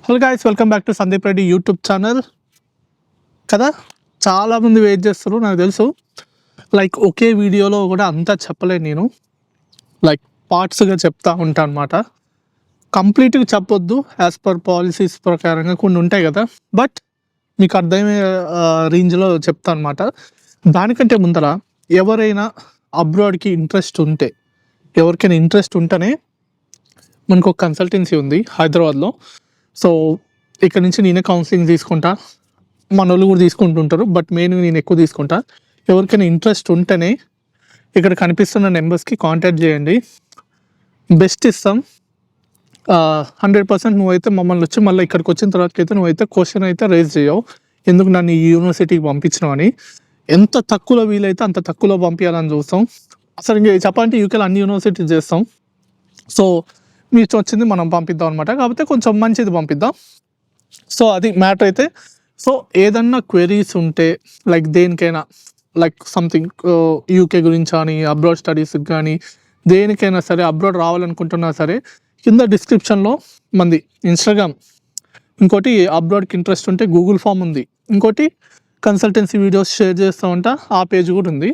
Hello guys, welcome back to Sandeep Reddy YouTube channel. కదా, చాలామంది wait చేస్తారు నాకు తెలుసు. లైక్ ఒకే వీడియోలో కూడా అంతా చెప్పలేను నేను. లైక్ పార్ట్స్గా చెప్తా ఉంటాను అనమాట. కంప్లీట్గా చెప్పొద్దు, యాజ్ పర్ పాలసీస్ ప్రకారంగా కొన్ని ఉంటాయి కదా. బట్ మీకు అర్థమయ్యే రేంజ్లో చెప్తా అనమాట. దానికంటే ముందర ఎవరైనా అబ్రాడ్కి ఎవరికైనా ఇంట్రెస్ట్ ఉంటేనే మనకు ఒక కన్సల్టెన్సీ ఉంది హైదరాబాద్లో. సో ఇక్కడ నుంచి నేనే కౌన్సిలింగ్ తీసుకుంటా, మన వాళ్ళు కూడా తీసుకుంటుంటారు, బట్ మెయిన్గా నేను ఎక్కువ తీసుకుంటా. ఎవరికైనా ఇంట్రెస్ట్ ఉంటేనే ఇక్కడ కనిపిస్తున్న నెంబర్స్కి కాంటాక్ట్ చేయండి, బెస్ట్ ఇస్తాం. 100% నువ్వైతే మమ్మల్ని వచ్చి మళ్ళీ ఇక్కడికి వచ్చిన తర్వాత అయితే నువ్వైతే క్వశ్చన్ అయితే రేజ్ చేయవు, ఎందుకు నన్ను ఈ యూనివర్సిటీకి పంపించినావు అని. ఎంత తక్కువలో వీలైతే అంత తక్కువలో పంపించాలని చూస్తాం. అసలు ఇంకా చెప్పాలంటే యూకేలో అన్ని యూనివర్సిటీ చేస్తాం. సో మీకు వచ్చింది మనం పంపిద్దాం అనమాట, కాకపోతే కొంచెం మంచిది పంపిద్దాం. సో అది మ్యాటర్ అయితే. సో ఏదన్నా క్వెరీస్ ఉంటే లైక్ దేనికైనా, లైక్ సంథింగ్ యూకే గురించి కానీ అబ్రాడ్ స్టడీస్కి కానీ దేనికైనా సరే, అబ్రాడ్ రావాలనుకుంటున్నా సరే, కింద డిస్క్రిప్షన్లో మంది ఇన్స్టాగ్రామ్, ఇంకోటి అబ్రాడ్కి ఇంట్రెస్ట్ ఉంటే గూగుల్ ఫామ్ ఉంది, ఇంకోటి కన్సల్టెన్సీ వీడియోస్ షేర్ చేస్తూ ఉంటా, ఆ పేజ్ కూడా ఉంది,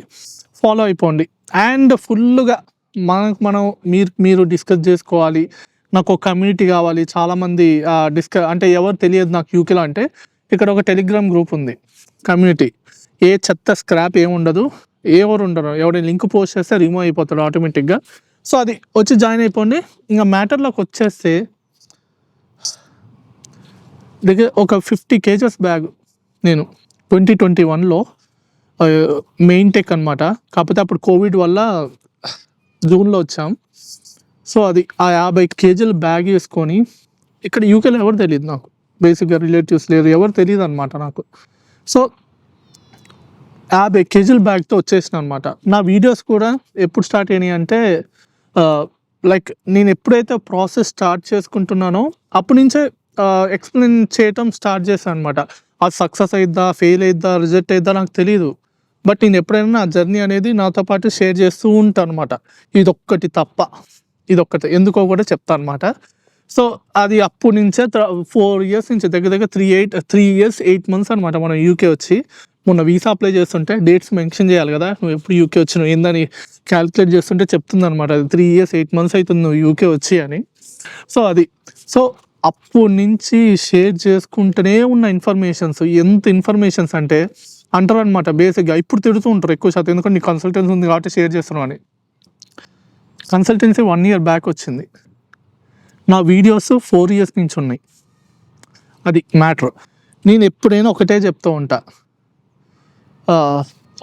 ఫాలో అయిపోండి. అండ్ ఫుల్గా మనం మీరు డిస్కస్ చేసుకోవాలి, నాకు ఒక కమ్యూనిటీ కావాలి. చాలామంది అంటే ఎవరు తెలియదు నాకు యూకేలో అంటే, ఇక్కడ ఒక టెలిగ్రామ్ గ్రూప్ ఉంది, కమ్యూనిటీ. ఏ చెత్త స్క్రాప్ ఏముండదు, ఎవరు ఉండరు, ఎవరైనా లింక్ పోస్ట్ చేస్తే రిమూవ్ అయిపోతాడు ఆటోమేటిక్గా. సో అది వచ్చి జాయిన్ అయిపోండి. ఇంకా మ్యాటర్లోకి వచ్చేస్తే, దగ్గర ఒక 50 kgs బ్యాగ్ నేను 2021లో మెయిన్ టెక్ అనమాట. కాకపోతే అప్పుడు కోవిడ్ వల్ల జూన్లో వచ్చాం. సో అది ఆ 50 kg బ్యాగ్ వేసుకొని, ఇక్కడ యూకేలో ఎవరు తెలియదు నాకు, బేసిక్గా రిలేటివ్స్ లేరు, ఎవరు తెలియదు అనమాట నాకు. సో 50 kg బ్యాగ్తో వచ్చేసిన అనమాట. నా వీడియోస్ కూడా ఎప్పుడు స్టార్ట్ అయినాయి అంటే, లైక్ నేను ఎప్పుడైతే ప్రాసెస్ స్టార్ట్ చేసుకుంటున్నానో అప్పటి నుంచే ఎక్స్ప్లెయిన్ చేయటం స్టార్ట్ చేశాను అనమాట. అది సక్సెస్ అయిద్దా, ఫెయిల్ అయిద్దా, రిజెక్ట్ అయిద్దా నాకు తెలీదు. బట్ నేను ఎప్పుడైనా నా జర్నీ అనేది నాతో పాటు షేర్ చేస్తూ ఉంటాను అనమాట. ఇదొక్కటి తప్ప, ఇదొక్కటి ఎందుకో కూడా చెప్తాను అనమాట. సో అది అప్పటి నుంచే 4 years నుంచి, దగ్గర 3 years 8 months అనమాట మనం యూకే వచ్చి. మొన్న వీసా అప్లై చేస్తుంటే డేట్స్ మెన్షన్ చేయాలి కదా, నువ్వు ఎప్పుడు యూకే వచ్చినావు ఏందని క్యాలిక్యులేట్ చేస్తుంటే చెప్తుంది అనమాట, అది 3 years 8 months అవుతుంది నువ్వు యూకే వచ్చి అని. సో అది, సో అప్పటి నుంచి షేర్ చేసుకుంటూనే ఉన్న ఇన్ఫర్మేషన్స్, ఎంత ఇన్ఫర్మేషన్స్ అంటే అంటారు అనమాట. బేసిక్గా ఇప్పుడు తిడుతూ ఉంటారు ఎక్కువ శాతం, ఎందుకంటే నీ కన్సల్టెన్సీ ఉంది కాబట్టి షేర్ చేస్తున్నావు అని. కన్సల్టెన్సీ 1 year బ్యాక్ వచ్చింది, నా వీడియోస్ 4 years నుంచి ఉన్నాయి. అది మ్యాటర్. నేను ఎప్పుడైనా ఒకటే చెప్తూ ఉంటా,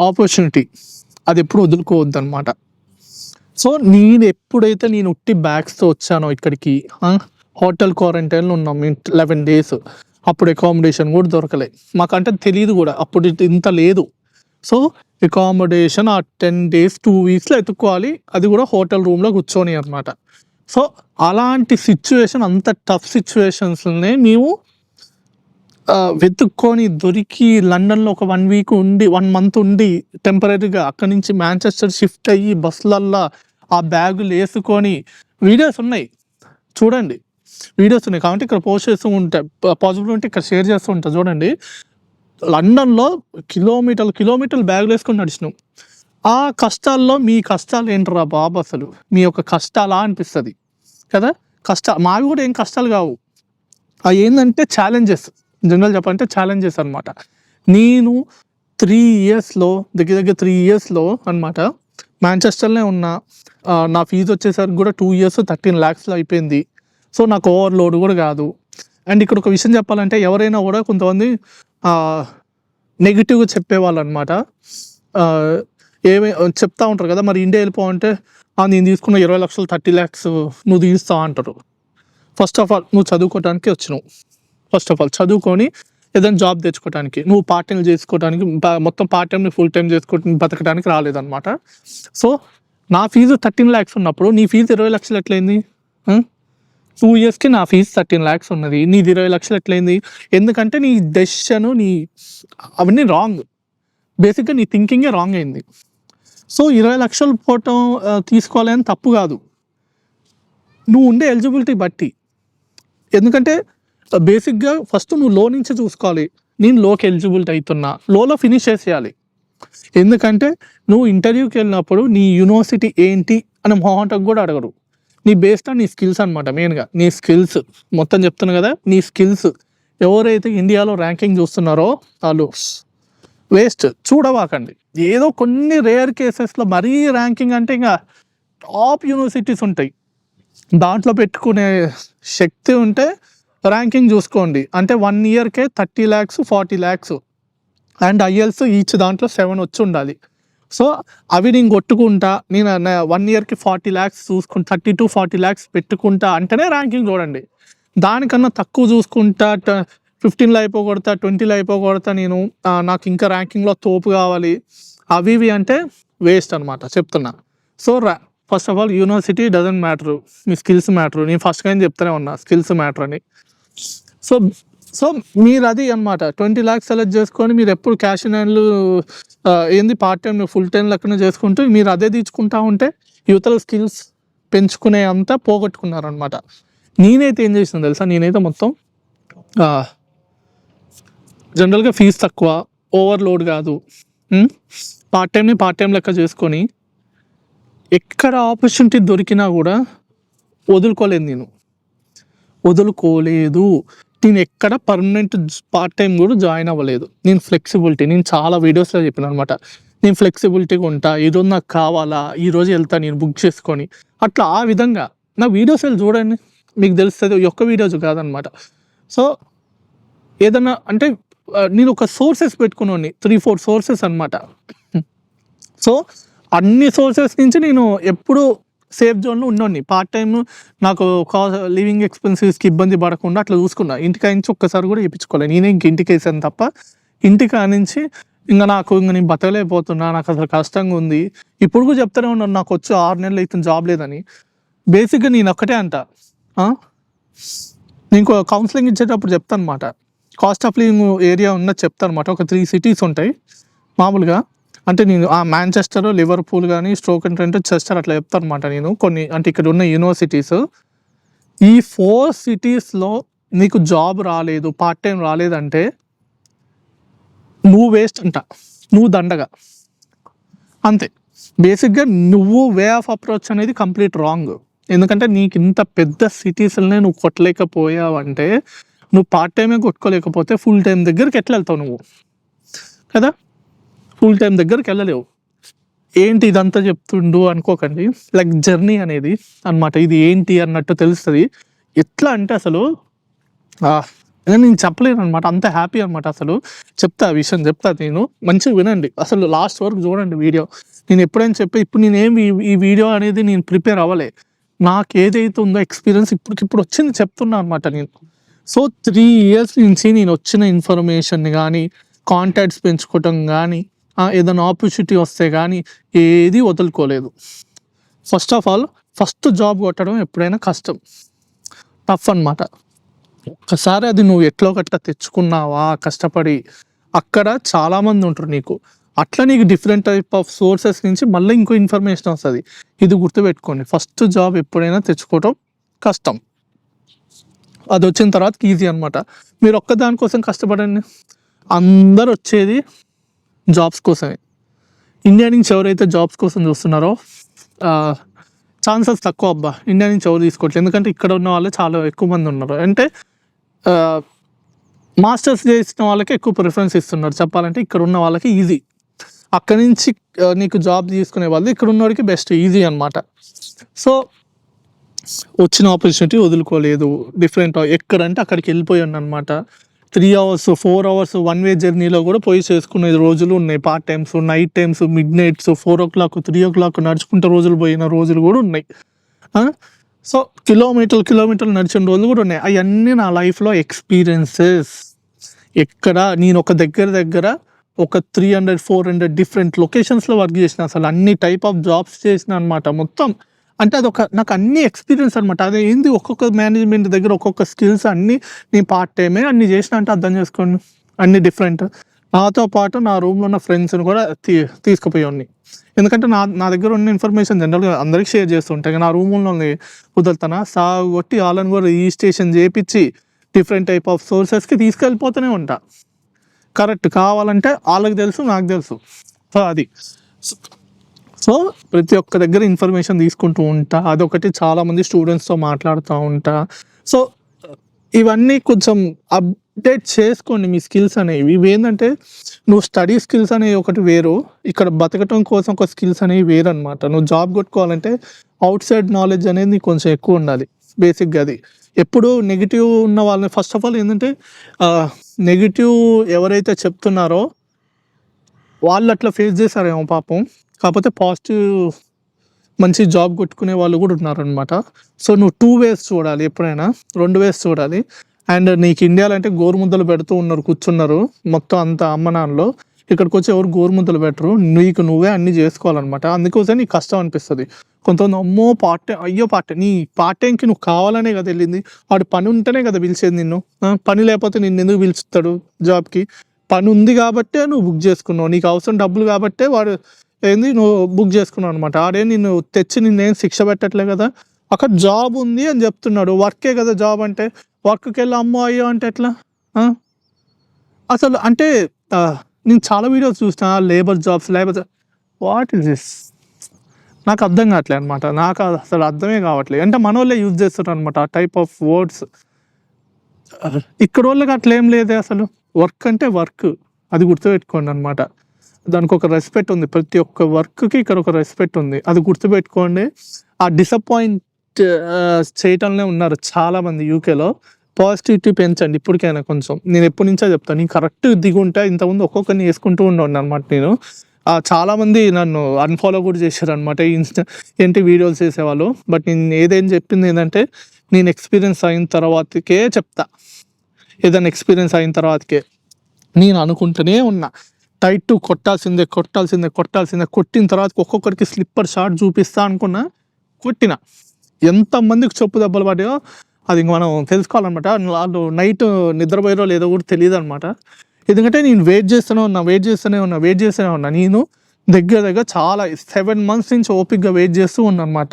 ఆపర్చునిటీ అది ఎప్పుడు వదులుకోవద్దు అనమాట. సో నేను ఎప్పుడైతే నేను ఉట్టి బ్యాగ్స్తో వచ్చానో ఇక్కడికి, హోటల్ క్వారంటైన్లో ఉన్నాం 11 days. అప్పుడు అకామిడేషన్ కూడా దొరకలే మాకంటే, తెలియదు కూడా అప్పుడు ఇంత లేదు. సో అకామిడేషన్ ఆ 10 days 2 weeksలో ఎత్తుక్కోవాలి, అది కూడా హోటల్ రూమ్లో కూర్చొని అనమాట. సో అలాంటి సిచ్యువేషన్, అంత టఫ్ సిచ్యువేషన్స్నే మేము వెతుక్కొని దొరికి లండన్లో ఒక 1 week ఉండి, 1 month ఉండి, టెంపరీగా అక్కడి నుంచి మాంచెస్టర్ షిఫ్ట్ అయ్యి బస్సులల్లో ఆ బ్యాగులు వేసుకొని, వీడియోస్ ఉన్నాయి చూడండి, వీడియోస్ ఉన్నాయి కాబట్టి ఇక్కడ పోస్ట్ చేస్తూ ఉంటాయి, పాసిబుల్ ఉంటే ఇక్కడ షేర్ చేస్తూ ఉంటాను చూడండి. లండన్లో కిలోమీటర్లు బ్యాగులు వేసుకొని నడిచినాం. ఆ కష్టాల్లో మీ కష్టాలు ఏంటరా బాబు, అసలు మీ యొక్క కష్టాలా అనిపిస్తుంది కదా. మావి కూడా ఏం కష్టాలు కావు, అవి ఏంటంటే ఛాలెంజెస్. జనరల్ చెప్పాలంటే ఛాలెంజెస్ అనమాట. నేను 3 yearsలో, దగ్గర 3 yearsలో అనమాట మాంచెస్టర్లోనే ఉన్నా. నా ఫీజు వచ్చేసరికి కూడా 2 years 13 lakhsలో అయిపోయింది. సో నాకు ఓవర్లోడ్ కూడా కాదు. అండ్ ఇక్కడ ఒక విషయం చెప్పాలంటే, ఎవరైనా కూడా కొంతమంది నెగిటివ్గా చెప్పేవాళ్ళు అనమాట, చెప్తా ఉంటారు కదా, మరి ఇండియా వెళ్ళిపోవంటే నేను తీసుకున్న 20 లక్షలు 30 lakhs నువ్వు తీస్తావు అంటారు. ఫస్ట్ ఆఫ్ ఆల్ నువ్వు చదువుకోవడానికి వచ్చినావు, ఫస్ట్ ఆఫ్ ఆల్ చదువుకొని ఏదైనా జాబ్ తెచ్చుకోవడానికి, నువ్వు పార్ట్ టైం చేసుకోవడానికి, మొత్తం పార్ట్ టైంని ఫుల్ టైం చేసుకోవడానికి, బతకడానికి రాలేదన్నమాట. సో నా ఫీజు 13 lakhs ఉన్నప్పుడు నీ ఫీజు 20 లక్షలు ఎట్లయింది? 2 yearsకి నా ఫీజు 13 lakhs ఉన్నది, నీది 20 లక్షలు ఎట్లయింది? ఎందుకంటే నీ డెసిషన్, అవన్నీ రాంగ్. బేసిక్గా నీ థింకింగే రాంగ్ అయింది. సో 20 లక్షలు పోవటం తీసుకోవాలి అని తప్పు కాదు, నువ్వు ఉండే ఎలిజిబిలిటీ బట్టి. ఎందుకంటే బేసిక్‌గా ఫస్ట్ నువ్వు లో నుంచే చూసుకోవాలి. నేను లోకి ఎలిజిబిలిటీ అయితున్నా. లోలో ఫినిష్ చేసేయాలి. ఎందుకంటే నువ్వు ఇంటర్వ్యూకెళ్ళినప్పుడు నీ యూనివర్సిటీ ఏంటి అని మొహాటకు గూడా అడగరు. నీ బేస్డ్ ఆన్ నీ స్కిల్స్ అనమాట మెయిన్‌గా. నీ స్కిల్స్ మొత్తం చెప్తున్నా గదా! నీ స్కిల్స్. ఎవరైతే ఇండియాలో ర్యాంకింగ్ చూస్తున్నారో ఆళ్ళు వేస్ట్. చూడబాకండి. ఏదో కొన్ని రేర్ కేసెస్‌లో మరీ ర్యాంకింగ్ అంటే ఇంగ టాప్ యూనివర్సిటీస్ ఉంటాయి. దాంట్లో పెట్టుకునే శక్తి ఉంటే ర్యాంకింగ్ చూసుకోండి. అంటే 1 ఇయర్‌కే 30 lakhs, 40 lakhs and IELTS each దాంట్లో 7 వచ్చి ఉండాలి. సో, అవి నేను కొట్టుకుంటా, నేను 1 ఇయర్‌కి 40 lakhs చూసుకుంటా, 30-40 lakhs పెట్టుకుంటా అంటేనే ర్యాంకింగ్ చూడండి. దానికన్నా తక్కువ చూసుకుంటా 15లో అయిపోగొడతా, 20లో అయిపోగొడతా నేను, నాకు ఇంకా ర్యాంకింగ్‌లో తోపు కావాలి అవి ఇవి అంటే వేస్ట్ అనమాట చెప్తున్నా. So, first of all university doesn't matter. Me skills matter. నేను ఫస్ట్ టైం చెప్తూనే ఉన్నా స్కిల్స్ మ్యాటర్ అని. సో సో మీరు అది అనమాట 20 lakhs సెలెక్ట్ చేసుకొని మీరు ఎప్పుడు క్యాష్ ఇన్ హ్యాండ్లు ఏంది పార్ట్ టైం ఫుల్ టైం లెక్కన చేసుకుంటూ మీరు అదే తీర్చుకుంటా ఉంటే యువతల స్కిల్స్ పెంచుకునే అంతా పోగొట్టుకున్నారనమాట. నేనైతే ఏం చేసిన తెలుసా, నేనైతే మొత్తం జనరల్గా ఫీజు తక్కువ, ఓవర్లోడ్ కాదు, పార్ట్ టైం లెక్క చేసుకొని ఎక్కడ ఆపర్చునిటీ దొరికినా కూడా వదులుకోలేదు. నేను ఎక్కడ పర్మనెంట్ పార్ట్ టైం కూడా జాయిన్ అవ్వలేదు. నేను ఫ్లెక్సిబిలిటీ, నేను చాలా వీడియోస్లో చెప్పిన అనమాట. నేను ఫ్లెక్సిబిలిటీగా ఉంటా, ఈరోజు నాకు కావాలా, ఈరోజు వెళ్తా నేను బుక్ చేసుకొని, అట్లా ఆ విధంగా నా వీడియోస్ వెళ్ళి చూడండి, మీకు తెలుస్తుంది. ఒక్క వీడియోస్ కాదనమాట. సో ఏదన్నా అంటే నేను ఒక సోర్సెస్ పెట్టుకున్నాను, 3-4 సోర్సెస్ అనమాట. సో అన్ని సోర్సెస్ నుంచి నేను ఎప్పుడు సేఫ్ జోన్లో ఉన్నోడిని. పార్ట్ టైం నాకు లివింగ్ ఎక్స్పెన్సెస్కి ఇబ్బంది పడకుండా అట్లా చూసుకున్నా. ఇంటికా నుంచి ఒక్కసారి కూడా వేయించుకోలేదు. నేనే ఇంక ఇంటికి వేసాను తప్ప, ఇంటికా నుంచి నేను బతకలేకపోతున్నా, నాకు అసలు కష్టంగా ఉంది. ఇప్పుడు కూడా చెప్తూనే ఉన్నాను, నాకు వచ్చి 6 నెలలు అవుతుంది జాబ్ లేదని. బేసిక్గా నేను ఒక్కటే అంట, నేను కౌన్సిలింగ్ ఇచ్చేటప్పుడు చెప్తాను అనమాట, కాస్ట్ ఆఫ్ లివింగ్ ఏరియా ఉన్నది చెప్తాను అనమాట. ఒక 3 cities ఉంటాయి మామూలుగా. అంటే నేను మాంచెస్టర్, లివర్పూల్ కానీ, స్టోక్-ఆన్-ట్రెంట్, చెస్టర్ అట్లా చెప్తాను అనమాట. నేను కొన్ని అంటే ఇక్కడ ఉన్న యూనివర్సిటీస్, ఈ 4 cities నీకు జాబ్ రాలేదు, పార్ట్ టైం రాలేదంటే నువ్వు వేస్ట్ అంట, నువ్వు దండగా అంతే. బేసిక్గా నువ్వు వే ఆఫ్ అప్రోచ్ అనేది కంప్లీట్ రాంగ్. ఎందుకంటే నీకు ఇంత పెద్ద సిటీస్లోనే నువ్వు కొట్టలేకపోయావంటే, నువ్వు పార్ట్ టైమే కొట్టుకోలేకపోతే ఫుల్ టైం దగ్గరికి ఎట్లా వెళ్తావు నువ్వు కదా? ఫుల్ టైం దగ్గరికి వెళ్ళలేవు. ఏంటి ఇదంతా చెప్తుండు అనుకోకండి, లైక్ జర్నీ అనేది అనమాట. ఇది ఏంటి అన్నట్టు తెలుస్తుంది. ఎట్లా అంటే అసలు నేను చెప్పలేను అనమాట, అంత హ్యాపీ అనమాట. అసలు చెప్తా ఆ విషయం చెప్తా, నేను మంచిగా వినండి, అసలు లాస్ట్ వరకు చూడండి వీడియో. నేను ఎప్పుడైనా ఇప్పుడు నేనేం ఈ వీడియో అనేది నేను ప్రిపేర్ అవ్వలే. నాకు ఏదైతే ఉందో ఎక్స్పీరియన్స్ ఇప్పుడు వచ్చింది చెప్తున్నా అనమాట నేను. సో 3 years నుంచి నేను వచ్చిన ఇన్ఫర్మేషన్ కానీ, కాంటాక్ట్స్ పెంచుకోవటం కానీ, ఏదైనా ఆపర్చునిటీ వస్తే కానీ ఏది వదులుకోలేదు. First of all first job కొట్టడం ఎప్పుడైనా కష్టం, టఫ్ అనమాట. ఒక్కసారి అది నువ్వు ఎట్లో గట్లా తెచ్చుకున్నావా కష్టపడి, అక్కడ చాలామంది ఉంటారు నీకు. అట్లా నీకు డిఫరెంట్ టైప్ ఆఫ్ సోర్సెస్ నుంచి మళ్ళీ ఇంకో ఇన్ఫర్మేషన్ వస్తుంది. ఇది గుర్తుపెట్టుకోండి, ఫస్ట్ జాబ్ ఎప్పుడైనా తెచ్చుకోవటం కష్టం, అది వచ్చిన తర్వాత ఈజీ అనమాట. మీరు ఒక్క దానికోసం కష్టపడండి. అందరు వచ్చేది జాబ్స్ కోసమే. ఇండియా నుంచి ఎవరైతే జాబ్స్ కోసం చూస్తున్నారో ఛాన్సెస్ తక్కువ అబ్బా. ఇండియా నుంచి ఎవరు తీసుకోవట్లేదు, ఎందుకంటే ఇక్కడ ఉన్న వాళ్ళే చాలా ఎక్కువ మంది ఉన్నారు. అంటే మాస్టర్స్ చేసిన వాళ్ళకి ఎక్కువ ప్రిఫరెన్స్ ఇస్తున్నారు చెప్పాలంటే. ఇక్కడ ఉన్న వాళ్ళకి ఈజీ, అక్కడి నుంచి నీకు జాబ్ తీసుకునే వాళ్ళు ఇక్కడ ఉన్నవాడికి బెస్ట్, ఈజీ అనమాట. సో వచ్చిన ఆపర్చునిటీ వదులుకోలేదు. డిఫరెంట్ ఎక్కడంటే అక్కడికి వెళ్ళిపోయాను అనమాట. 3 hours 4 hours 1-way జర్నీలో కూడా పోయి చేసుకునే రోజులు ఉన్నాయి. Part times, night times, mid nights, 4 o'clock 3 o'clock నడుచుకుంటే రోజులు పోయిన రోజులు కూడా ఉన్నాయి. సో కిలోమీటర్లు నడిచిన రోజులు కూడా ఉన్నాయి. అవన్నీ నా లైఫ్లో ఎక్స్పీరియన్సెస్. ఎక్కడ నేను ఒక దగ్గర ఒక 300-400 డిఫరెంట్ లొకేషన్స్లో వర్క్ చేసిన, అసలు అన్ని టైప్ ఆఫ్ జాబ్స్ చేసిన అనమాట మొత్తం. అంటే అదొక నాకు అన్ని ఎక్స్పీరియన్స్ అనమాట. అదే ఏంది ఒక్కొక్క మేనేజ్మెంట్ దగ్గర ఒక్కొక్క స్కిల్స్ అన్నీ నేను పార్ట్ టైమే అన్ని చేసిన అంటే అర్థం చేసుకోండి, అన్ని డిఫరెంట్. నాతో పాటు నా రూమ్లో ఉన్న ఫ్రెండ్స్ని కూడా తీసుకుపోయాన్ని. ఎందుకంటే నా దగ్గర ఉన్న ఇన్ఫర్మేషన్ జనరల్గా అందరికి షేర్ చేస్తుంటాయి. నా రూమ్లో వదులుతానా సాగొట్టి వాళ్ళని కూడా రిజిస్ట్రేషన్ చేయించి డిఫరెంట్ టైప్ ఆఫ్ సోర్సెస్కి తీసుకెళ్ళిపోతూనే ఉంటా. కరెక్ట్ కావాలంటే వాళ్ళకి తెలుసు, నాకు తెలుసు. సో అది సో ప్రతి ఒక్క దగ్గర ఇన్ఫర్మేషన్ తీసుకుంటూ ఉంటా. అదొకటి, చాలామంది స్టూడెంట్స్తో మాట్లాడుతూ ఉంటా. సో ఇవన్నీ కొంచెం అప్డేట్ చేసుకోండి మీ స్కిల్స్ అనేవి. ఇవి ఏంటంటే నువ్వు స్టడీ స్కిల్స్ అనేవి ఒకటి వేరు, ఇక్కడ బతకటం కోసం ఒక స్కిల్స్ అనేవి వేరు అనమాట. నువ్వు జాబ్ కొట్టుకోవాలంటే అవుట్ సైడ్ నాలెడ్జ్ అనేది నీకు కొంచెం ఎక్కువ ఉండాలి. బేసిక్గా అది ఎప్పుడు నెగిటివ్ ఉన్న వాళ్ళని ఫస్ట్ ఆఫ్ ఆల్ ఏంటంటే నెగిటివ్ ఎవరైతే చెప్తున్నారో వాళ్ళు అట్లా ఫేస్ చేశారేమో పాపం. కాకపోతే పాజిటివ్ మంచి జాబ్ కొట్టుకునే వాళ్ళు కూడా ఉన్నారనమాట. సో నువ్వు 2 ways చూడాలి ఎప్పుడైనా, 2 ways చూడాలి. అండ్ నీకు ఇండియాలో అంటే గోరుముద్దలు పెడుతూ ఉన్నారు, కూర్చున్నారు మొత్తం అంతా అమ్మ నాన్నలో. ఇక్కడికి వచ్చి ఎవరు గోరుముద్దలు పెట్టరు, నీకు నువ్వే అన్నీ చేసుకోవాలన్నమాట. అందుకోసం నీకు కష్టం అనిపిస్తుంది. కొంతమంది అమ్మో పార్ట్ టైం, అయ్యో నీ పార్ట్ టైంకి నువ్వు కావాలనే కదా వెళ్ళింది, వాడు పని ఉంటేనే కదా పిలిచేది నిన్ను. పని లేకపోతే నిన్ను ఎందుకు పిలుస్తాడు జాబ్కి? పని ఉంది కాబట్టే నువ్వు బుక్ చేసుకున్నావు, నీకు అవసరం డబ్బులు కాబట్టే వాడు ఏంది నువ్వు బుక్ చేసుకున్నావు అనమాట. ఆడే నిన్ను తెచ్చి నిన్నేం శిక్ష పెట్టట్లే కదా, అక్కడ జాబ్ ఉంది అని చెప్తున్నాడు. వర్కే కదా జాబ్ అంటే, వర్క్కి వెళ్ళి అమ్మో అయ్యో అంటే ఎట్లా? అసలు అంటే నేను చాలా వీడియోస్ చూసిన labour jobs, what is this? నాకు అర్థం కావట్లేదు అనమాట. నాకు అసలు అర్థమే కావట్లేదు. అంటే మన వాళ్ళే యూజ్ చేస్తారు అనమాట ఆ టైప్ ఆఫ్ వర్డ్స్. ఇక్కడ వాళ్ళకి అట్లా ఏం లేదే అసలు. వర్క్ అంటే వర్క్, అది గుర్తుపెట్టుకోండి అనమాట. దానికి ఒక రెస్పెక్ట్ ఉంది, ప్రతి ఒక్క వర్క్కి ఇక్కడ ఒక రెస్పెక్ట్ ఉంది, అది గుర్తుపెట్టుకోండి. ఆ డిసప్పాయింట్ చేయటంలో ఉన్నారు చాలామంది యూకేలో. పాజిటివిటీ పెంచండి ఇప్పటికైనా కొంచెం. నేను ఎప్పటి నుంచో చెప్తాను, నేను కరెక్ట్ దిగుంటే ఇంతకుముందు ఒక్కొక్కరిని వేసుకుంటూ ఉండను అనమాట నేను. చాలామంది నన్ను అన్ఫాలో కూడా చేశారు అనమాట, ఏంటి వీడియోస్ చేసేవాళ్ళు. బట్ నేను ఏదైనా చెప్పింది ఏంటంటే, నేను ఎక్స్పీరియన్స్ అయిన తర్వాతకే చెప్తా. ఏదైనా ఎక్స్పీరియన్స్ అయిన తర్వాతకే నేను అనుకుంటూనే ఉన్నా. టైట్ టు కొట్టాల్సిందే, కొట్టిన తర్వాత ఒక్కొక్కరికి స్లిప్పర్ షాట్ చూపిస్తా అనుకున్నా, కొట్టిన. ఎంతమందికి చెప్పు దెబ్బలు పడ్డాయో అది మనం తెలుసుకోవాలన్నమాట. వాళ్ళు నైట్ నిద్రపోయారో లేదో కూడా తెలియదు అనమాట. ఎందుకంటే నేను వెయిట్ చేస్తూనే ఉన్నా. నేను దగ్గర చాలా 7 months నుంచి ఓపిక్గా వెయిట్ చేస్తూ ఉన్నా అనమాట.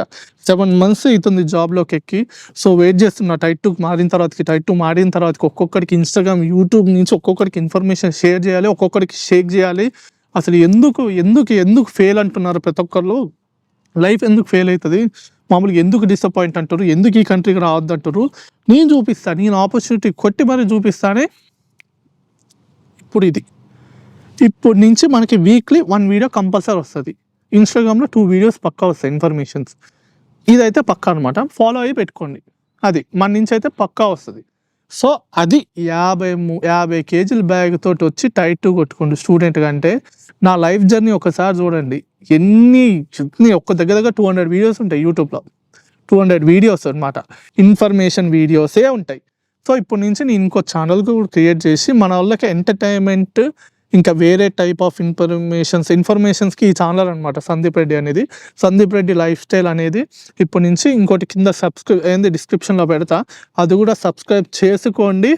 7 months అవుతుంది జాబ్లోకి ఎక్కి. సో వెయిట్ చేస్తున్నా టైట్ టు మారిన తర్వాతకి ఒక్కొక్కరికి ఇన్స్టాగ్రామ్, యూట్యూబ్ నుంచి ఒక్కొక్కరికి ఇన్ఫర్మేషన్ షేర్ చేయాలి, ఒక్కొక్కరికి షేక్ చేయాలి. అసలు ఎందుకు ఫెయిల్ అంటున్నారు ప్రతి ఒక్కరు? లైఫ్ ఎందుకు ఫెయిల్ అవుతుంది? మామూలుగా ఎందుకు డిసప్పాయింట్ అంటారు? ఎందుకు ఈ కంట్రీకి రావద్దు అంటారు? నేను చూపిస్తాను, నేను ఆపర్చునిటీ కొట్టి మరీ చూపిస్తానే. ఇప్పుడు నుంచి మనకి వీక్లీ 1 వీడియో కంపల్సరీ వస్తుంది. ఇన్స్టాగ్రామ్లో 2 వీడియోస్ పక్కా వస్తాయి ఇన్ఫర్మేషన్స్. ఇదైతే పక్కా అనమాట, ఫాలో అయ్యి పెట్టుకోండి. అది మన నుంచి అయితే పక్కా వస్తుంది. సో అది 50 kg బ్యాగ్ తోటి వచ్చి టైట్ కొట్టుకోండి స్టూడెంట్ కంటే. నా లైఫ్ జర్నీ ఒకసారి చూడండి, ఎన్ని ఒక్క దగ్గర 200 వీడియోస్ ఉంటాయి యూట్యూబ్లో. 200 వీడియోస్ అనమాట, ఇన్ఫర్మేషన్ వీడియోసే ఉంటాయి. సో ఇప్పటి నుంచి నేను ఇంకో ఛానల్ కూడా క్రియేట్ చేసి మన వాళ్ళకి ఎంటర్టైన్మెంట్, ఇంకా వేరే టైప్ ఆఫ్ ఇన్ఫర్మేషన్స్కి ఈ ఛానల్ అనమాట సందీప్ రెడ్డి అనేది. సందీప్ రెడ్డి లైఫ్ స్టైల్ అనేది ఇప్పటి నుంచి ఇంకోటి కింద డిస్క్రిప్షన్లో పెడతా, అది కూడా సబ్స్క్రైబ్ చేసుకోండి.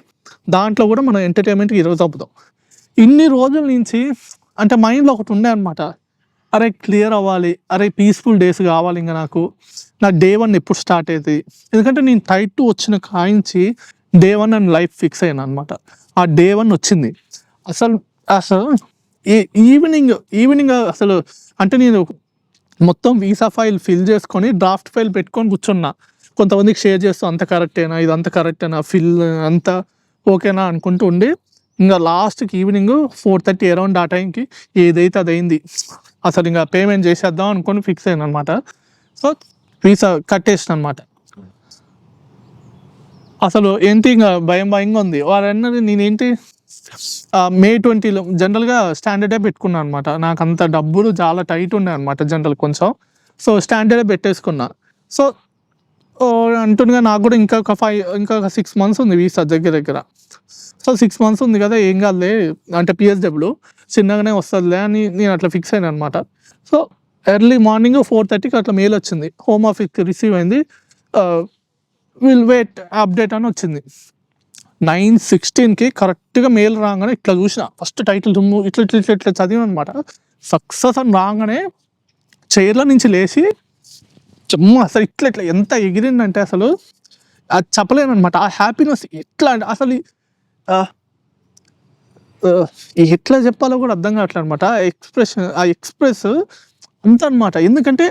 దాంట్లో కూడా మనం ఎంటర్టైన్మెంట్కి ఈరోజు అవుతాం. ఇన్ని రోజుల నుంచి అంటే మైండ్లో ఒకటి ఉండే అనమాట, అరే క్లియర్ అవ్వాలి, అరే పీస్ఫుల్ డేస్ కావాలి. ఇంకా నాకు డే 1 ఎప్పుడు స్టార్ట్ అవుతుంది? ఎందుకంటే నేను టైట్ 2 వచ్చిన కాయించి డే 1 అని లైఫ్ ఫిక్స్ అయ్యాను అనమాట. ఆ డే 1 వచ్చింది. అసలు ఈవినింగ్ అసలు అంటే నేను మొత్తం వీసా ఫైల్ ఫిల్ చేసుకొని డ్రాఫ్ట్ ఫైల్ పెట్టుకొని కూర్చున్నా. కొంతమందికి షేర్ చేస్తూ అంత కరెక్టేనా, ఇదంతా కరెక్టేనా, ఫిల్ అంతా ఓకేనా అనుకుంటూ ఉండి, ఇంకా లాస్ట్కి ఈవినింగ్ 4:30 అరౌండ్ ఆ టైంకి ఏదైతే అది అయింది. అసలు ఇంకా పేమెంట్ చేసేద్దాం అనుకొని ఫిక్స్ అయ్యాను అనమాట. సో వీసా కట్టేసిన అనమాట. అసలు ఏంటి ఇంకా భయంగా ఉంది. వారన్నది నేనేంటి May 20 జనరల్గా స్టాండర్డే పెట్టుకున్నాను అనమాట. నాకు అంత డబ్బులు చాలా టైట్ ఉన్నాయి అనమాట జనరల్ కొంచెం. సో స్టాండర్డే పెట్టేసుకున్నా. సో అంటుండగా నాకు కూడా ఇంకా 6 months ఉంది వీసా దగ్గర. సో 6 months ఉంది కదా, ఏం కాదులే అంటే PSW చిన్నగానే వస్తుందిలే అని నేను అట్లా ఫిక్స్ అయ్యాను అనమాట. సో ఎర్లీ మార్నింగ్ 4:30కి అట్లా మెయిల్ వచ్చింది, హోమ్ ఆఫీస్కి రిసీవ్ అయింది, విల్ వెయిట్ అప్డేట్ అని వచ్చింది. 9:16కి కరెక్ట్గా మెయిల్ రాగానే ఇట్లా చూసిన, ఫస్ట్ టైటిల్ ఇట్లా చదివాను అనమాట. సక్సెస్ అని రాగానే చైర్లో నుంచి లేచి అసలు ఇట్లా ఎంత ఎగిరిందంటే అసలు అది చెప్పలేను అనమాట. ఆ హ్యాపీనెస్ ఎట్లా అంటే అసలు ఆహ్, ఎట్లా చెప్పాలో కూడా అర్థం కావట్లేదు అనమాట. ఆ ఎక్స్‌ప్రెస్ అంతనమాట. ఎందుకంటే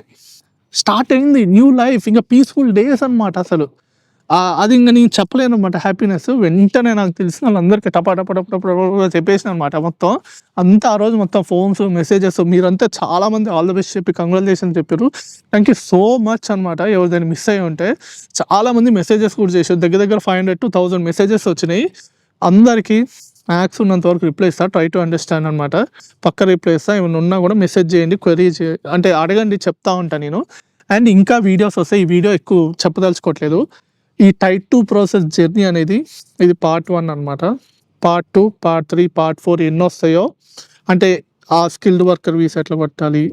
స్టార్ట్ అయింది న్యూ లైఫ్. ఇంక పీస్‌ఫుల్ డేస్ అనమాట అసలు. అది ఇంక నేను చెప్పలేననమాట హ్యాపీనెస్. వెంటనే నాకు తెలిసిన వాళ్ళందరికీ టపా టపా టపా టపా టపా చెప్పేసినాననమాట మొత్తం. అంతా ఆ రోజు మొత్తం ఫోన్స్, మెసేజెస్ మీరంతా చాలామంది ఆల్ ది బెస్ట్ చెప్పి కంగ్రాచ్యులేషన్స్ చెప్పిర్రు. థాంక్ యూ సో మచ్ అనమాట. ఎవరిదైనా మిస్ అయ్యి ఉంటే. చాలామంది మెసేజెస్ కూడా చేశారు. దగ్గర దగ్గర 500-1000 మెసేజెస్ వచ్చినాయి. అందరికీ మ్యాథ్స్ ఉన్నంత వరకు రిప్లై ఇస్తా. ట్రై టు అండర్‌స్టాండ్ అనమాట. పక్కా రిప్లై ఇస్తా. ఏమన్నా ఉన్నా కూడా మెసేజ్ చేయండి, క్వెరీ అంటే అడగండి, చెప్తా ఉంటా నేను. అండ్ ఇంకా వీడియోస్ వస్తాయి. ఈ వీడియో ఎక్కువ చెప్పదలుచుకోవట్లేదు. ఈ టైప్ 2 ప్రాసెస్ జర్నీ అనేది ఇది పార్ట్ 1 అనమాట. పార్ట్ 2, పార్ట్ 3, పార్ట్ 4 ఎన్నొస్తాయో అంటే ఆ స్కిల్డ్ వర్కర్ వీసా ఎట్లా కొట్టాలి,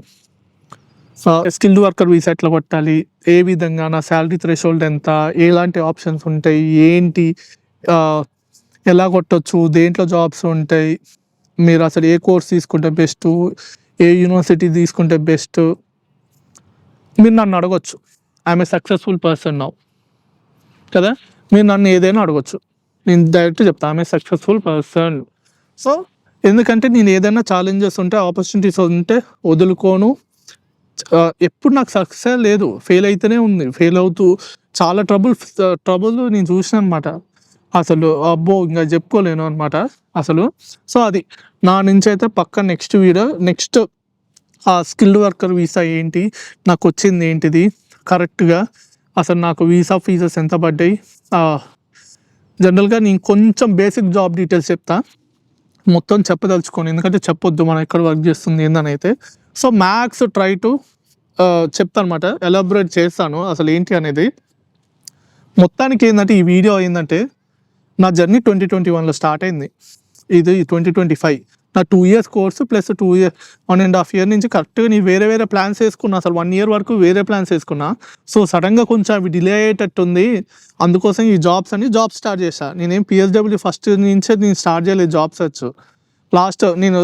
స్కిల్డ్ వర్కర్ వీసా ఎట్లా కొట్టాలి, ఏ విధంగా నా శాలరీ థ్రెషోల్డ్ ఎంత, ఎలాంటి ఆప్షన్స్ ఉంటాయి, ఏంటి, ఎలా కొట్టొచ్చు, దేంట్లో జాబ్స్ ఉంటాయి, మీరు అసలు ఏ కోర్స్ తీసుకుంటే బెస్ట్, ఏ యూనివర్సిటీ తీసుకుంటే బెస్ట్, మీరు నన్ను అడగొచ్చు. I'm a successful person now కదా. మీరు నన్ను ఏదైనా అడగొచ్చు. నేను డైరెక్ట్ చెప్తా I'm a successful person. So ఎందుకంటే నేను ఏదైనా ఛాలెంజెస్ ఉంటే, ఆపర్చునిటీస్ ఉంటే వదులుకోను. ఎప్పుడు నాకు సక్సెస్ లేదు, ఫెయిల్ అయితేనే ఉంది. ఫెయిల్ అవుతూ చాలా ట్రబుల్ నేను చూసాను అనమాట. అసలు అబ్బో ఇంకా చెప్పుకోలేను అనమాట అసలు. సో అది నా నుంచి అయితే పక్క నెక్స్ట్ వీడియో, నెక్స్ట్ ఆ స్కిల్డ్ వర్కర్ వీసా ఏంటి, నాకు వచ్చింది ఏంటిది కరెక్ట్గా, అసలు నాకు వీసా ఫీజెస్ ఎంత పడ్డాయి, జనరల్గా నేను కొంచెం బేసిక్ జాబ్ డీటెయిల్స్ చెప్తా. మొత్తం చెప్పదలుచుకోను, ఎందుకంటే చెప్పొద్దు మనం ఎక్కడ వర్క్ చేస్తుంది ఏందని అయితే. సో మ్యాథ్స్ ట్రై టు చెప్తా అనమాట, ఎలాబరేట్ చేస్తాను అసలు ఏంటి అనేది. మొత్తానికి ఏంటంటే ఈ వీడియో ఏంటంటే నా జర్నీ 2021లో స్టార్ట్ అయింది. ఇది 2025. నా 2 ఇయర్స్ కోర్సు ప్లస్ 1.5 ఇయర్ నుంచి కరెక్ట్గా నేను వేరే ప్లాన్స్ వేసుకున్నా. అసలు 1 ఇయర్ వరకు వేరే ప్లాన్స్ వేసుకున్నా. సో సడన్గా కొంచెం అవి డిలే అయ్యేటట్టుంది. అందుకోసం ఈ జాబ్ స్టార్ట్ చేశా. నేనేం పిఎస్డబ్ల్యూ ఫస్ట్ నుంచే నేను స్టార్ట్ చేయలేదు జాబ్ సెర్చ్. లాస్ట్ నేను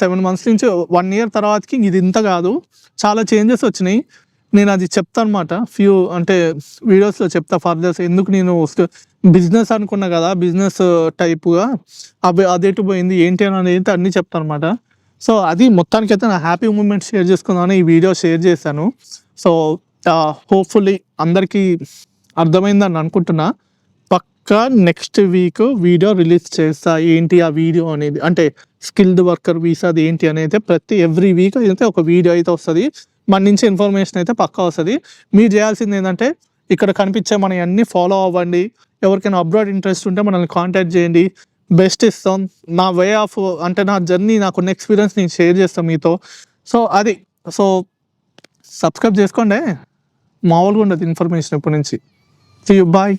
7 మంత్స్ నుంచి 1 ఇయర్ తర్వాతకి ఇది ఇంత కాదు, చాలా చేంజెస్ వచ్చినాయి. నేను అది చెప్తా అనమాట. అంటే వీడియోస్లో చెప్తా ఫర్దర్స్. ఎందుకు నేను బిజినెస్ అనుకున్నా కదా, బిజినెస్ టైప్గా అదేటు పోయింది ఏంటి అనేది అన్నీ చెప్తాను అనమాట. సో అది మొత్తానికైతే నా హ్యాపీ మూమెంట్ షేర్ చేసుకుందామని ఈ వీడియో షేర్ చేశాను. సో హోప్ఫుల్లీ అందరికీ అర్థమైందని అనుకుంటున్నా. పక్కా నెక్స్ట్ వీక్ వీడియో రిలీజ్ చేస్తా. ఏంటి ఆ వీడియో అనేది, అంటే స్కిల్డ్ వర్కర్ వీసాది ఏంటి అనేది ఎవ్రీ వీక్ అయితే ఒక వీడియో అయితే వస్తుంది. మన నుంచి ఇన్ఫర్మేషన్ అయితే పక్కా వస్తుంది. మీరు చేయాల్సింది ఏంటంటే ఇక్కడ కనిపించే మన అన్నీ ఫాలో అవ్వండి. ఎవరికైనా అబ్రాడ్ ఇంట్రెస్ట్ ఉంటే మనల్ని కాంటాక్ట్ చేయండి. బెస్ట్ ఇస్తాం. నా వే ఆఫ్ అంటే నా జర్నీ, నాకున్న ఎక్స్పీరియన్స్ నేను షేర్ చేస్తాను మీతో. సో అది. సో సబ్స్క్రైబ్ చేసుకోండి. మామూలుగా ఉండదు ఇన్ఫర్మేషన్ ఇప్పటి నుంచి. See you, bye.